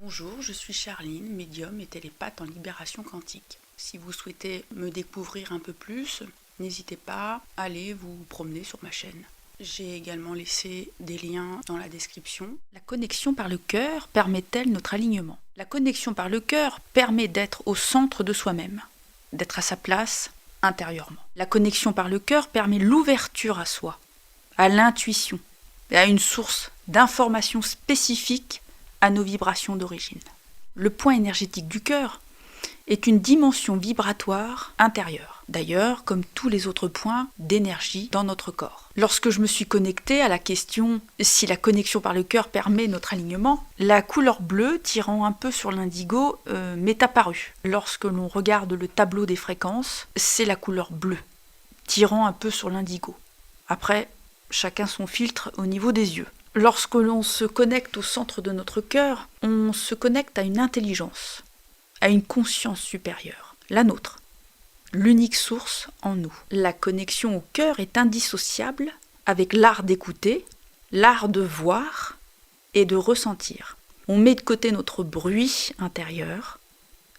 Bonjour, je suis Charline, médium et télépathe en libération quantique. Si vous souhaitez me découvrir un peu plus, n'hésitez pas à aller vous promener sur ma chaîne. J'ai également laissé des liens dans la description. La connexion par le cœur permet-elle notre alignement? La connexion par le cœur permet d'être au centre de soi-même, d'être à sa place intérieurement. La connexion par le cœur permet l'ouverture à soi, à l'intuition et à une source d'informations spécifiques à nos vibrations d'origine. Le point énergétique du cœur est une dimension vibratoire intérieure, d'ailleurs comme tous les autres points d'énergie dans notre corps. Lorsque je me suis connectée à la question si la connexion par le cœur permet notre alignement, la couleur bleue tirant un peu sur l'indigo m'est apparue. Lorsque l'on regarde le tableau des fréquences, c'est la couleur bleue, tirant un peu sur l'indigo. Après, chacun son filtre au niveau des yeux. Lorsque l'on se connecte au centre de notre cœur, on se connecte à une intelligence, à une conscience supérieure, la nôtre, l'unique source en nous. La connexion au cœur est indissociable avec l'art d'écouter, l'art de voir et de ressentir. On met de côté notre bruit intérieur,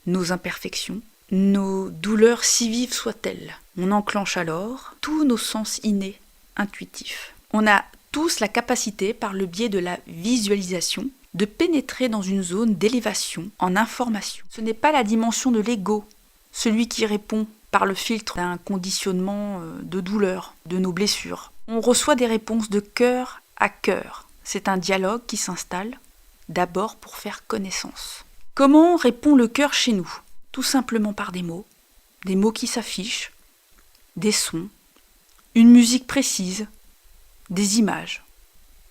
nos imperfections, nos douleurs si vives soient-elles. On enclenche alors tous nos sens innés, intuitifs. On a tous la capacité, par le biais de la visualisation, de pénétrer dans une zone d'élévation en information. Ce n'est pas la dimension de l'ego, celui qui répond par le filtre d'un conditionnement de douleur, de nos blessures. On reçoit des réponses de cœur à cœur. C'est un dialogue qui s'installe, d'abord pour faire connaissance. Comment répond le cœur chez nous? Tout simplement par des mots qui s'affichent, des sons, une musique précise, des images.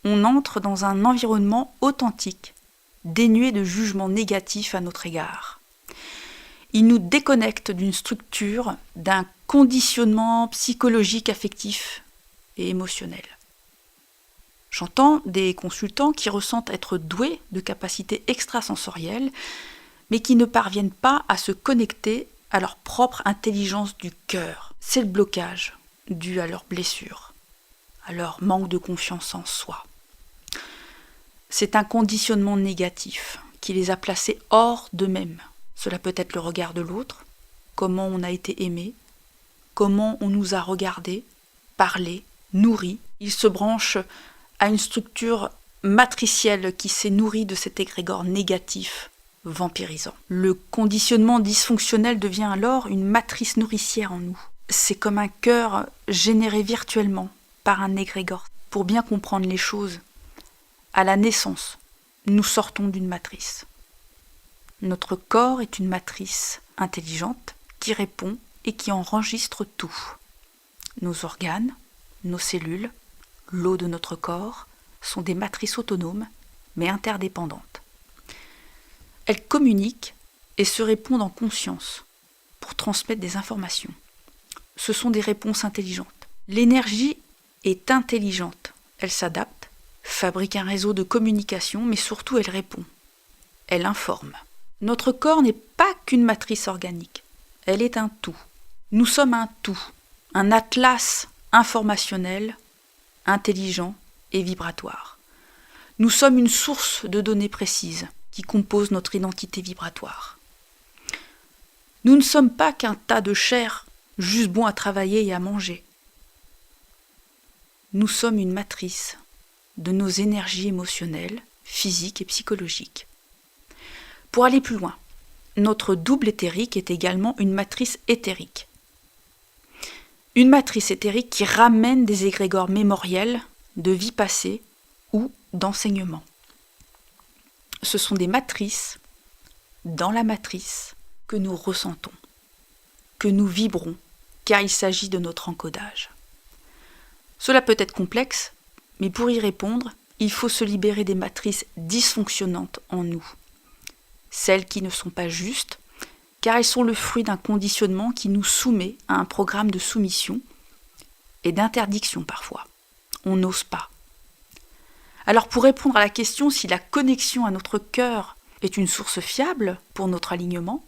On entre dans un environnement authentique, dénué de jugement négatif à notre égard. Il nous déconnecte d'une structure, d'un conditionnement psychologique, affectif et émotionnel. J'entends des consultants qui ressentent être doués de capacités extrasensorielles, mais qui ne parviennent pas à se connecter à leur propre intelligence du cœur. C'est le blocage dû à leurs blessures, à leur manque de confiance en soi. C'est un conditionnement négatif qui les a placés hors d'eux-mêmes. Cela peut être le regard de l'autre, comment on a été aimé, comment on nous a regardé, parlé, nourri. Ils se branchent à une structure matricielle qui s'est nourrie de cet égrégore négatif, vampirisant. Le conditionnement dysfonctionnel devient alors une matrice nourricière en nous. C'est comme un cœur généré virtuellement par un égrégore. Pour bien comprendre les choses, à la naissance, nous sortons d'une matrice. Notre corps est une matrice intelligente qui répond et qui enregistre tout. Nos organes, nos cellules, l'eau de notre corps sont des matrices autonomes mais interdépendantes. Elles communiquent et se répondent en conscience pour transmettre des informations. Ce sont des réponses intelligentes. L'énergie est intelligente. Elle s'adapte, fabrique un réseau de communication, mais surtout elle répond. Elle informe. Notre corps n'est pas qu'une matrice organique. Elle est un tout. Nous sommes un tout, un atlas informationnel, intelligent et vibratoire. Nous sommes une source de données précises qui compose notre identité vibratoire. Nous ne sommes pas qu'un tas de chair juste bon à travailler et à manger. Nous sommes une matrice de nos énergies émotionnelles, physiques et psychologiques. Pour aller plus loin, notre double éthérique est également une matrice éthérique. Une matrice éthérique qui ramène des égrégores mémoriels de vie passée ou d'enseignement. Ce sont des matrices dans la matrice que nous ressentons, que nous vibrons, car il s'agit de notre encodage. Cela peut être complexe, mais pour y répondre, il faut se libérer des matrices dysfonctionnantes en nous. Celles qui ne sont pas justes, car elles sont le fruit d'un conditionnement qui nous soumet à un programme de soumission et d'interdiction parfois. On n'ose pas. Alors pour répondre à la question si la connexion à notre cœur est une source fiable pour notre alignement,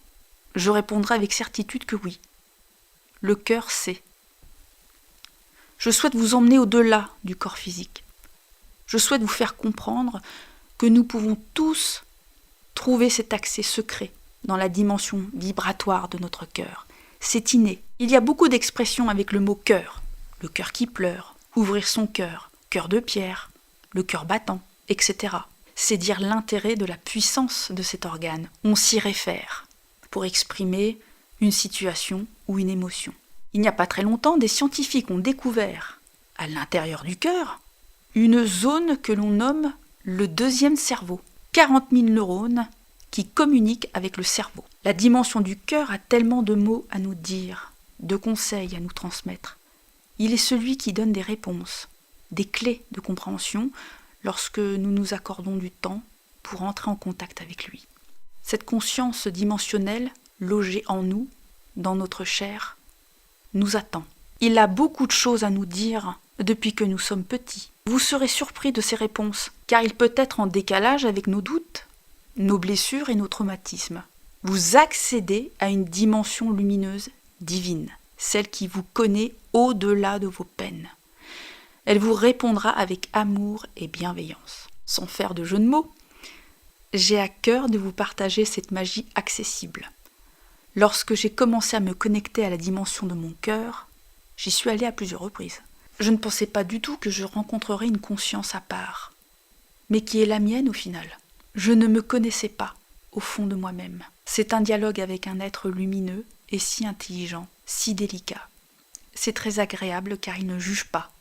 je répondrai avec certitude que oui. Le cœur sait. Je souhaite vous emmener au-delà du corps physique. Je souhaite vous faire comprendre que nous pouvons tous Trouver cet accès secret dans la dimension vibratoire de notre cœur. C'est inné. Il y a beaucoup d'expressions avec le mot cœur. Le cœur qui pleure, ouvrir son cœur, cœur de pierre, le cœur battant, etc. C'est dire l'intérêt de la puissance de cet organe. On s'y réfère pour exprimer une situation ou une émotion. Il n'y a pas très longtemps, des scientifiques ont découvert, à l'intérieur du cœur, une zone que l'on nomme le deuxième cerveau. 40 000 neurones qui communiquent avec le cerveau. La dimension du cœur a tellement de mots à nous dire, de conseils à nous transmettre. Il est celui qui donne des réponses, des clés de compréhension lorsque nous nous accordons du temps pour entrer en contact avec lui. Cette conscience dimensionnelle, logée en nous, dans notre chair, nous attend. Il a beaucoup de choses à nous dire depuis que nous sommes petits. Vous serez surpris de ses réponses, car il peut être en décalage avec nos doutes, nos blessures et nos traumatismes. Vous accédez à une dimension lumineuse divine, celle qui vous connaît au-delà de vos peines. Elle vous répondra avec amour et bienveillance. Sans faire de jeu de mots, j'ai à cœur de vous partager cette magie accessible. Lorsque j'ai commencé à me connecter à la dimension de mon cœur, j'y suis allée à plusieurs reprises. Je ne pensais pas du tout que je rencontrerais une conscience à part, mais qui est la mienne au final. Je ne me connaissais pas au fond de moi-même. C'est un dialogue avec un être lumineux et si intelligent, si délicat. C'est très agréable car il ne juge pas.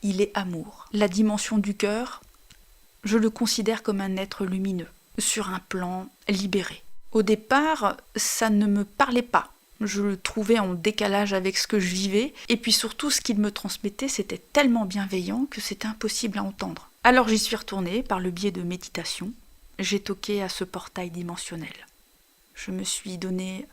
Il est amour. La dimension du cœur, je le considère comme un être lumineux, sur un plan libéré. Au départ, ça ne me parlait pas. Je le trouvais en décalage avec ce que je vivais, et puis surtout ce qu'il me transmettait, c'était tellement bienveillant que c'était impossible à entendre. Alors j'y suis retournée par le biais de méditation. J'ai toqué à ce portail dimensionnel. Je me suis donné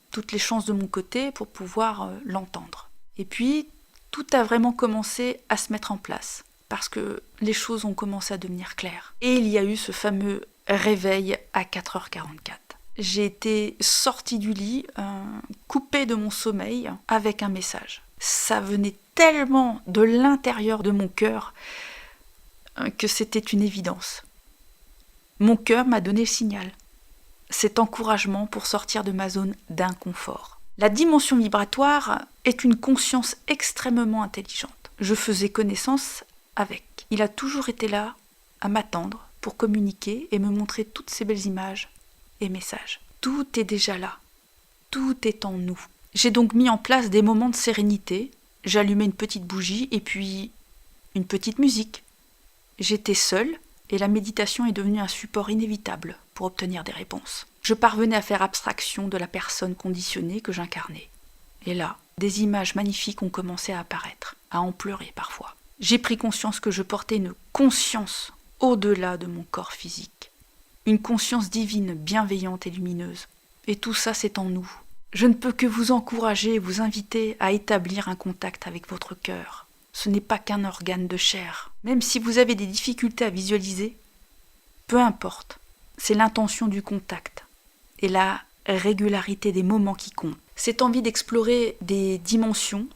toutes les chances de mon côté pour pouvoir l'entendre. Et puis, tout a vraiment commencé à se mettre en place, parce que les choses ont commencé à devenir claires. Et il y a eu ce fameux réveil à 4h44. J'ai été sortie du lit, coupée de mon sommeil, avec un message. Ça venait tellement de l'intérieur de mon cœur que c'était une évidence. Mon cœur m'a donné le signal. Cet encouragement pour sortir de ma zone d'inconfort. La dimension vibratoire est une conscience extrêmement intelligente. Je faisais connaissance avec. Il a toujours été là à m'attendre pour communiquer et me montrer toutes ces belles images et messages. Tout est déjà là. Tout est en nous. J'ai donc mis en place des moments de sérénité. J'allumais une petite bougie et puis une petite musique. J'étais seule et la méditation est devenue un support inévitable pour obtenir des réponses. Je parvenais à faire abstraction de la personne conditionnée que j'incarnais. Et là, des images magnifiques ont commencé à apparaître, à en pleurer parfois. J'ai pris conscience que je portais une conscience au-delà de mon corps physique. Une conscience divine, bienveillante et lumineuse. Et tout ça, c'est en nous. Je ne peux que vous encourager et vous inviter à établir un contact avec votre cœur. Ce n'est pas qu'un organe de chair. Même si vous avez des difficultés à visualiser, peu importe. C'est l'intention du contact et la régularité des moments qui comptent. Cette envie d'explorer des dimensions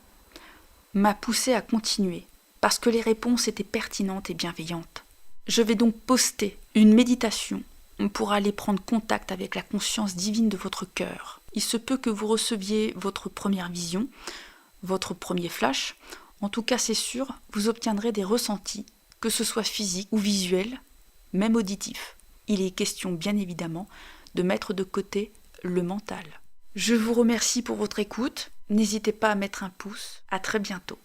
m'a poussé à continuer parce que les réponses étaient pertinentes et bienveillantes. Je vais donc poster une méditation pour aller prendre contact avec la conscience divine de votre cœur. Il se peut que vous receviez votre première vision, votre premier flash. En tout cas, c'est sûr, vous obtiendrez des ressentis, que ce soit physique ou visuel, même auditif. Il est question, bien évidemment, de mettre de côté le mental. Je vous remercie pour votre écoute. N'hésitez pas à mettre un pouce. À très bientôt.